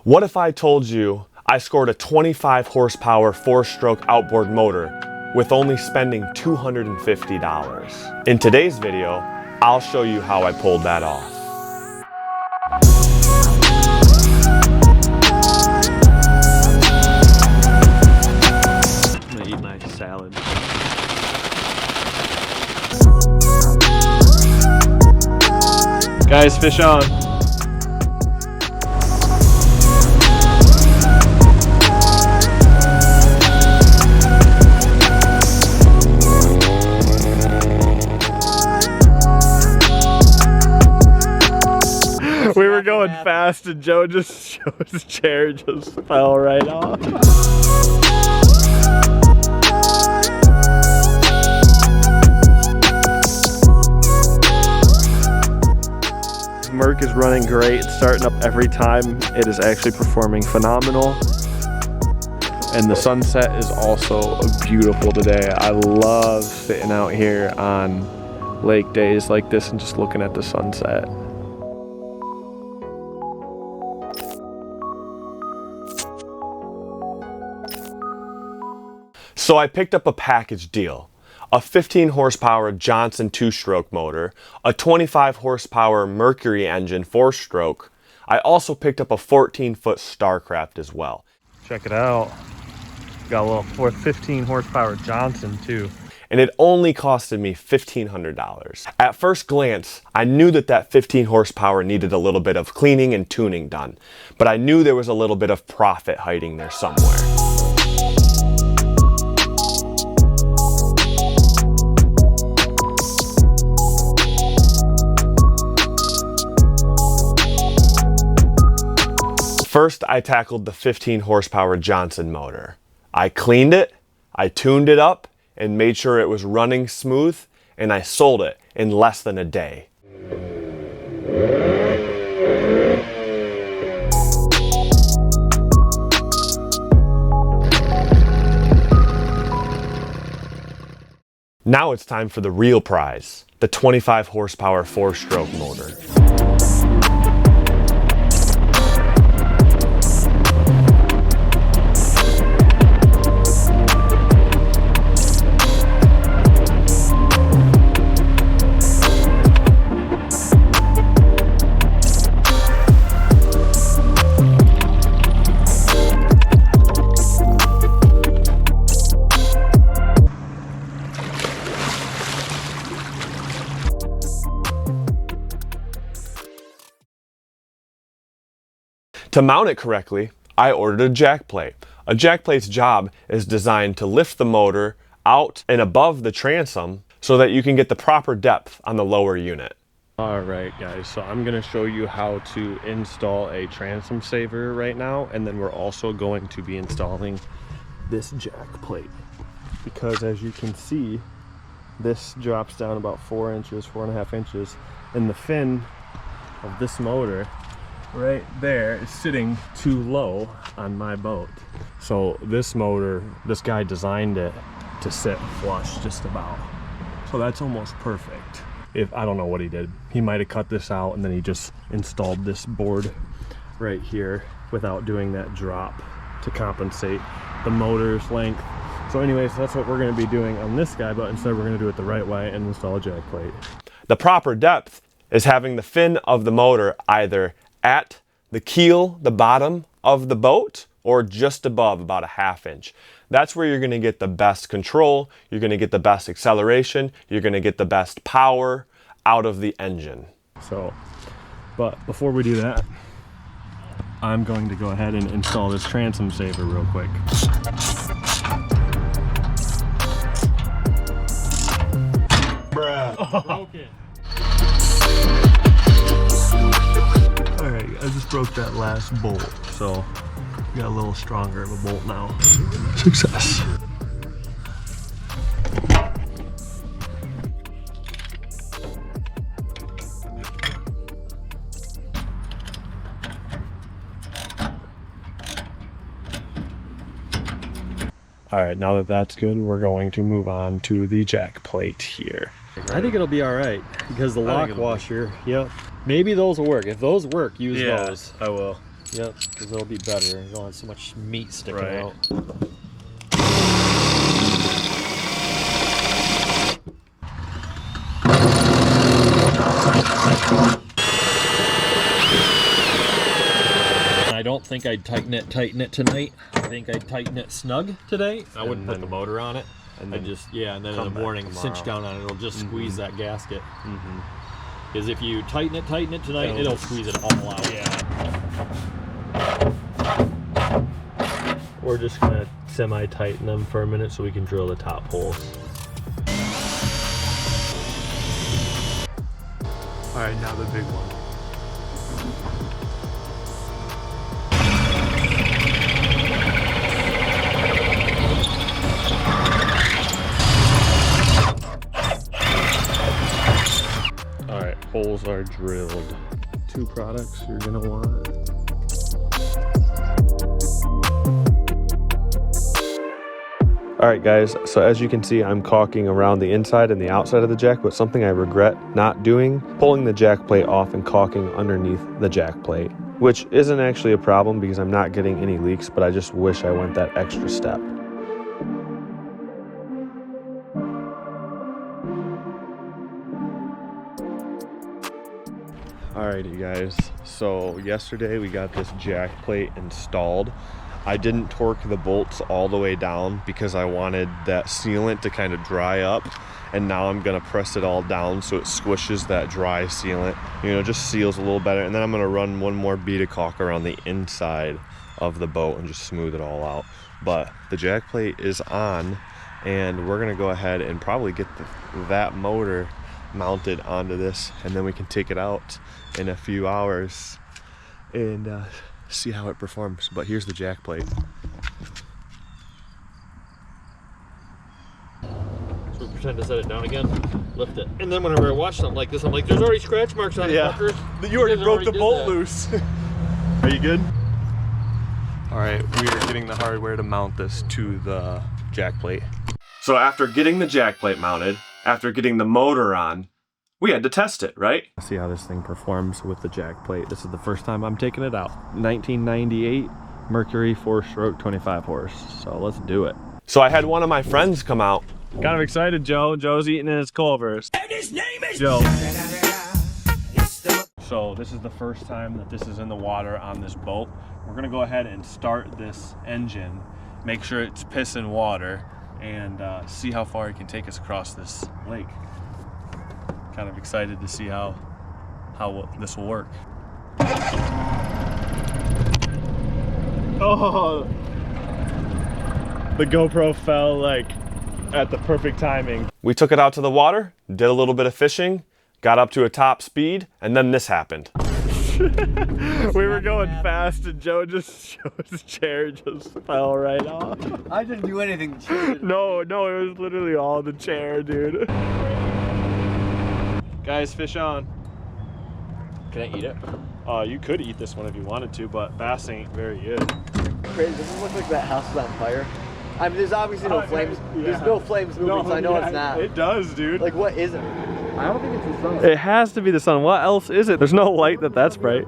What if I told you I scored a 25 horsepower 4-stroke outboard motor with only spending $250? In today's video, I'll show you how I pulled that off. I'm gonna eat my salad. Guys, fish on. We were going fast and Joe just his chair just fell right off. Merc is running great. It's starting up every time. It is actually performing phenomenal. And the sunset is also beautiful today. I love sitting out here on lake days like this and just looking at the sunset. So I picked up a package deal. A 15 horsepower Johnson 2-stroke motor, a 25 horsepower Mercury engine 4-stroke. I also picked up a 14-foot Starcraft as well. Check it out. Got a little 15 horsepower Johnson too. And it only costed me $1,500. At first glance, I knew that 15 horsepower needed a little bit of cleaning and tuning done, but I knew there was a little bit of profit hiding there somewhere. First, I tackled the 15 horsepower Johnson motor. I cleaned it, I tuned it up, and made sure it was running smooth, and I sold it in less than a day. Now it's time for the real prize, the 25 horsepower 4-stroke motor. To mount it correctly, I ordered a jack plate. A jack plate's job is designed to lift the motor out and above the transom so that you can get the proper depth on the lower unit. Alright guys, so I'm going to show you how to install a transom saver right now, and then we're also going to be installing this jack plate. Because as you can see, this drops down about 4 inches, 4.5 inches, and the fin of this motor right there is sitting too low on my boat. So this motor, this guy designed it to sit flush just about. So that's almost perfect. I don't know what he did. He might have cut this out and then he just installed this board right here without doing that drop to compensate the motor's length. So anyways, that's what we're going to be doing on this guy, but instead we're going to do it the right way and install a jack plate. The proper depth is having the fin of the motor either at the keel, the bottom of the boat, or just above about 1/2 inch. That's where you're going to get the best control, you're going to get the best acceleration, you're going to get the best power out of the engine. So, but before we do that, I'm going to go ahead and install this transom saver real quick. Bruh. Oh. Broke it. Alright, I just broke that last bolt, so got a little stronger of a bolt now. Success. Alright, now that that's good, we're going to move on to the jack plate here. I think it'll be alright, because the lock washer, yep. Maybe those will work. If those work, use those. I will. Yep, because it'll be better. You don't have so much meat sticking out. I don't think I'd tighten it tonight. I think I'd tighten it snug today. I wouldn't put the motor on it. And then and then in the morning, cinch down on it. It'll just squeeze that gasket. Because if you tighten it tonight, it'll squeeze it all out. Yeah. We're just gonna semi-tighten them for a minute so we can drill the top holes. All right, now the big one. Holes are drilled. 2 products you're gonna want. All right guys, so as you can see, I'm caulking around the inside and the outside of the jack, but something I regret not doing, pulling the jack plate off and caulking underneath the jack plate, which isn't actually a problem because I'm not getting any leaks, but I just wish I went that extra step. Alrighty guys, so yesterday we got this jack plate installed. I didn't torque the bolts all the way down because I wanted that sealant to kind of dry up, and now I'm gonna press it all down so it squishes that dry sealant, you know, just seals a little better. And then I'm gonna run one more bead of caulk around the inside of the boat and just smooth it all out. But the jack plate is on, and we're gonna go ahead and probably get that motor mounted onto this, and then we can take it out in a few hours and see how it performs. But here's the jack plate. So we pretend to set it down again, lift it, and then whenever I watch something like this, I'm like, there's already scratch marks on it, fucker. You already broke the bolt loose. Are you good? All right, we are getting the hardware to mount this to the jack plate. So after getting the jack plate mounted, after getting the motor on, we had to test it, right? See how this thing performs with the jack plate. This is the first time I'm taking it out. 1998 Mercury 4-stroke 25 horse. So let's do it. So I had one of my friends come out. Kind of excited, Joe. Joe's eating his Culver's. And his name is Joe. So this is the first time that this is in the water on this boat. We're gonna go ahead and start this engine, make sure it's pissing water, and see how far it can take us across this lake. Kind of excited to see how this will work. Oh, the GoPro fell like at the perfect timing. We took it out to the water, did a little bit of fishing, got up to a top speed, and then this happened. We were going fast and Joe's chair just fell right off. I didn't do anything. No, it was literally all the chair, dude. Guys, fish on. Can I eat it? You could eat this one if you wanted to, but bass ain't very good. Crazy. Does it look like that house is on fire? I mean, there's obviously no flames. Yeah. There's no flames moving, so I know it's not. It does, dude. Like, what is it? I don't think it's the sun. It has to be the sun. What else is it? There's no light that's bright.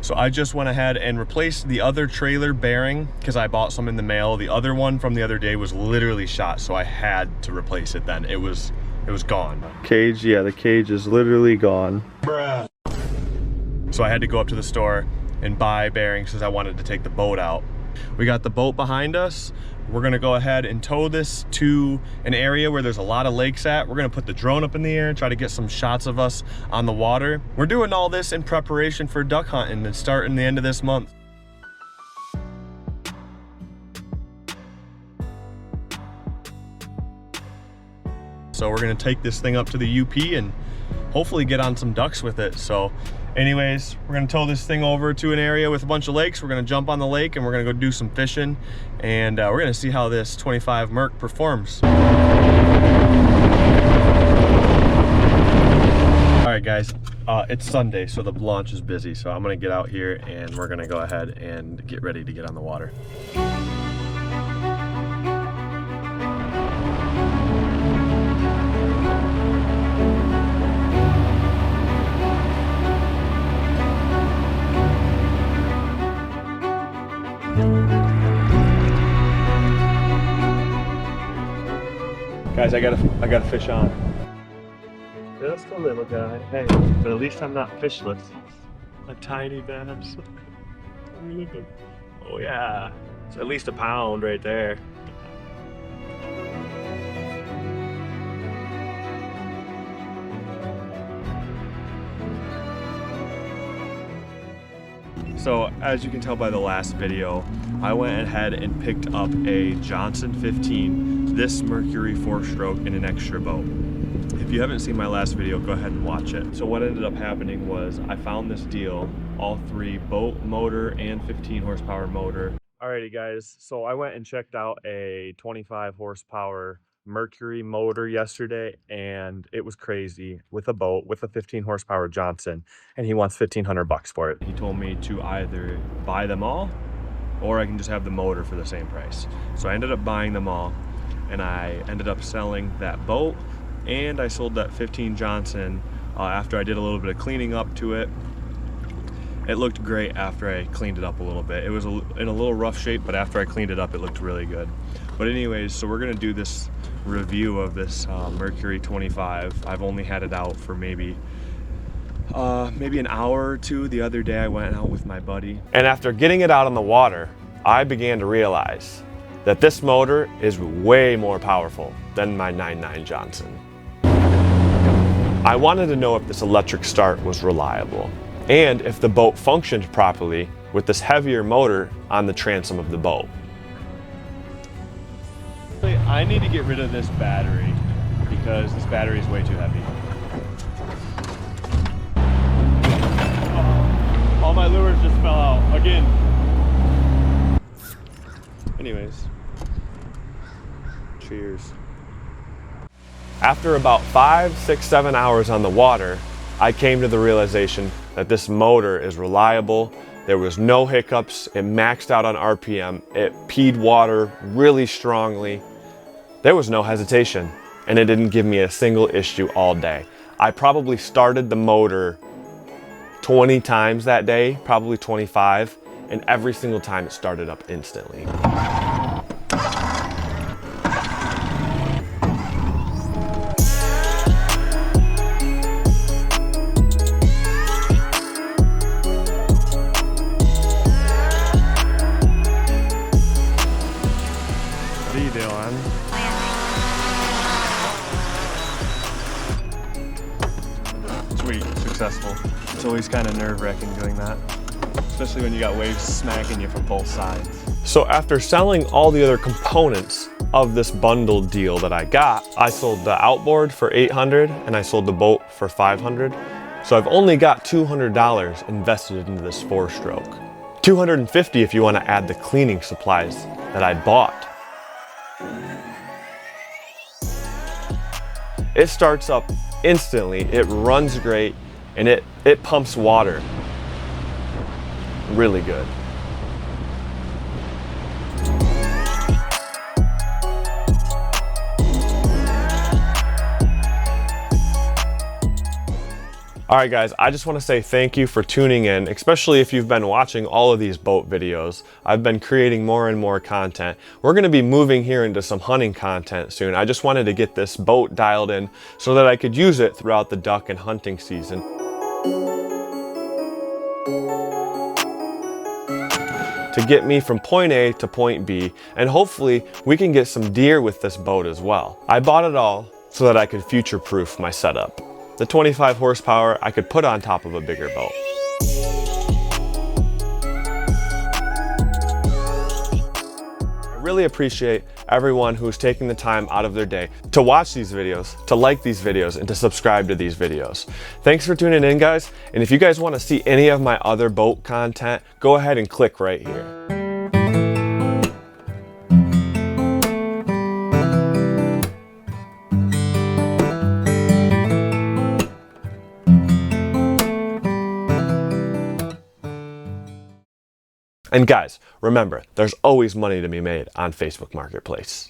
So I just went ahead and replaced the other trailer bearing because I bought some in the mail. The other one from the other day was literally shot, so I had to replace it then. It was gone. Cage, yeah, the cage is literally gone. Bruh. So I had to go up to the store and buy bearings because I wanted to take the boat out. We got the boat behind us. We're gonna go ahead and tow this to an area where there's a lot of lakes at. We're gonna put the drone up in the air and try to get some shots of us on the water. We're doing all this in preparation for duck hunting and starting the end of this month. So we're gonna take this thing up to the UP and hopefully get on some ducks with it. So Anyways, we're gonna tow this thing over to an area with a bunch of lakes. We're gonna jump on the lake and we're gonna go do some fishing, and we're gonna see how this 25 Merc performs. All right, guys, it's Sunday, so the launch is busy. So I'm gonna get out here and we're gonna go ahead and get ready to get on the water. Guys, I got a fish on. They're still a little guy. Hey, but at least I'm not fishless. A tiny bass. Oh yeah, it's at least a pound right there. So as you can tell by the last video, I went ahead and picked up a Johnson 15, this Mercury 4-stroke in an extra boat. If you haven't seen my last video, go ahead and watch it. So what ended up happening was I found this deal, all three, boat, motor, and 15 horsepower motor. Alrighty guys, so I went and checked out a 25 horsepower Mercury motor yesterday, and it was crazy, with a boat with a 15 horsepower Johnson, and he wants $1,500 for it. He told me to either buy them all or I can just have the motor for the same price. So I ended up buying them all, and I ended up selling that boat, and I sold that 15 Johnson after I did a little bit of cleaning up to it. It looked great after I cleaned it up a little bit. It was in a little rough shape, but after I cleaned it up, it looked really good. But anyways, so we're gonna do this review of this Mercury 25. I've only had it out for maybe an hour or two. The other day I went out with my buddy. And after getting it out on the water, I began to realize that this motor is way more powerful than my 9.9 Johnson. I wanted to know if this electric start was reliable, and if the boat functioned properly with this heavier motor on the transom of the boat. I need to get rid of this battery because this battery is way too heavy. Oh, all my lures just fell out again. Anyways, cheers. After about 5, 6, 7 hours on the water, I came to the realization that this motor is reliable. There was no hiccups. It maxed out on RPM. It peed water really strongly. There was no hesitation, and it didn't give me a single issue all day. I probably started the motor 20 times that day, probably 25, and every single time it started up instantly. What are you doing? Sweet, successful. It's always kind of nerve-wracking doing that, especially when you got waves smacking you from both sides. So after selling all the other components of this bundled deal that I got, I sold the outboard for $800 and I sold the boat for $500. So I've only got $200 invested into this 4-stroke. $250 if you want to add the cleaning supplies that I bought. It starts up instantly, it runs great, and it pumps water really good. All right guys, I just want to say thank you for tuning in, especially if you've been watching all of these boat videos. I've been creating more and more content. We're going to be moving here into some hunting content soon. I just wanted to get this boat dialed in so that I could use it throughout the duck and hunting season. To get me from point A to point B, and hopefully we can get some deer with this boat as well. I bought it all so that I could future-proof my setup. The 25 horsepower I could put on top of a bigger boat. I really appreciate everyone who's taking the time out of their day to watch these videos, to like these videos, and to subscribe to these videos. Thanks for tuning in, guys. And if you guys want to see any of my other boat content, go ahead and click right here. And guys, remember, there's always money to be made on Facebook Marketplace.